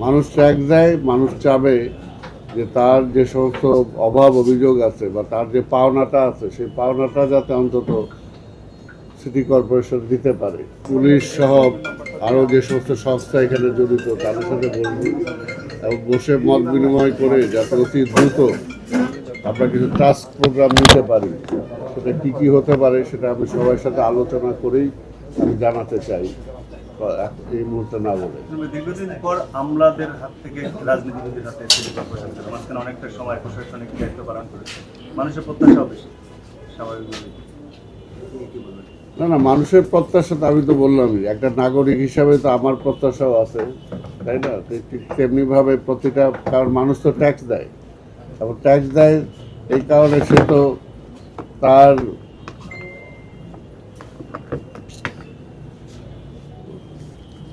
মানুষ ট্যাক্স দেয়, মানুষ চাবে যে তার যে সমস্ত অভাব অভিযোগ আছে বা তার যে পাওনাটা আছে সেই পাওনাটা যাতে অন্তত সিটি কর্পোরেশন দিতে পারে। পুলিশ সহ আরও যে সমস্ত সংস্থা এখানে জড়িত তাদের সাথে বলবো এবং বসে মত বিনিময় করে যাতে অতি দ্রুত আমরা কিছু টাস্ক প্রোগ্রাম নিতে পারি। সেটা কী কী হতে পারে সেটা আমি সবার সাথে আলোচনা করেই আমি জানাতে চাই, এই মুহূর্তে না বলে। দীর্ঘদিন পর আমলাদের হাত থেকে রাজনীতিবিদের হাতে সিটি কর্পোরেশন ছিল, মাঝখানে অনেকটা সময় প্রশাসনিক দায়িত্ব পালন করেছে, মানুষের প্রত্যাশাও বেশি স্বাভাবিকভাবে। না, মানুষের প্রত্যাশা তো আমি তো বললামই, একটা নাগরিক হিসাবে তো আমার প্রত্যাশাও আছে, তাই না? ঠিক তেমনিভাবে প্রতিটা, কারণ মানুষ তো ট্যাক্স দেয়, এবং ট্যাক্স দেয় এই কারণে সে তো তার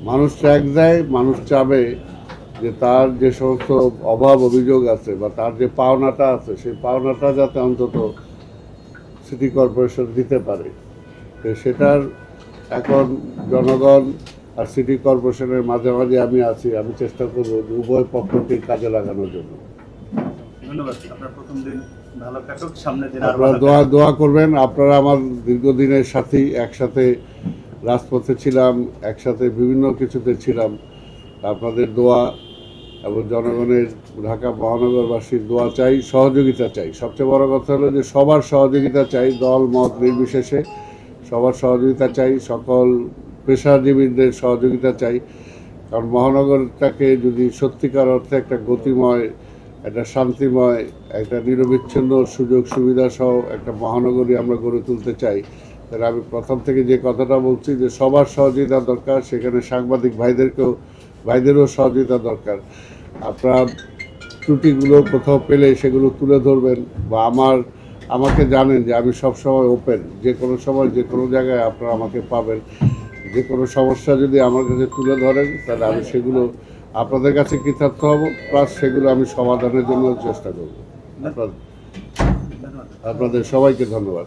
মানুষ ট্যাক্স দেয়, মানুষ চাবে যে তার যে সমস্ত অভাব অভিযোগ আছে বা তার যে পাওনাটা আছে সেই পাওনাটা যাতে অন্তত সিটি কর্পোরেশন দিতে পারে। তো সেটার এখন জনগণ আর সিটি কর্পোরেশনের মাঝামাঝি আমি আছি, আমি চেষ্টা করব উভয় পক্ষকে কাজে লাগানোর জন্য। ধন্যবাদ। আপনার প্রথম দিন ভালো কাটুক, সামনে দিন আপনারা দোয়া করবেন। আপনারা আমার দীর্ঘদিনের সাথী, একসাথে রাজপথে ছিলাম, একসাথে বিভিন্ন কিছুতে ছিলাম। আপনাদের দোয়া এবং জনগণের, ঢাকা মহানগরবাসীর দোয়া চাই, সহযোগিতা চাই। সবচেয়ে বড় কথা হলো যে সবার সহযোগিতা চাই, দল মত নির্বিশেষে সবার সহযোগিতা চাই, সকল পেশাজীবীদের সহযোগিতা চাই। কারণ মহানগরটাকে যদি সত্যিকার অর্থে একটা গতিময়, একটা শান্তিময়, একটা নিরবিচ্ছিন্ন সুযোগ সুবিধা সহ একটা মহানগরী আমরা গড়ে তুলতে চাই, তাহলে আমি প্রথম থেকে যে কথাটা বলছি যে সবার সহযোগিতা দরকার। সেখানে সাংবাদিক ভাইদেরও সহযোগিতা দরকার। আপনারা ত্রুটিগুলো কোথাও পেলে সেগুলো তুলে ধরবেন, বা আমাকে জানেন যে আমি সবসময় ওপেন, যে কোনো সময় যে কোনো জায়গায় আপনারা আমাকে পাবেন। যে কোনো সমস্যা যদি আমার কাছে তুলে ধরেন তাহলে আমি সেগুলো আপনাদের কাছে কৃতার্থ হব, প্লাস সেগুলো আমি সমাধানের জন্য চেষ্টা করব। আপনাদের সবাইকে ধন্যবাদ।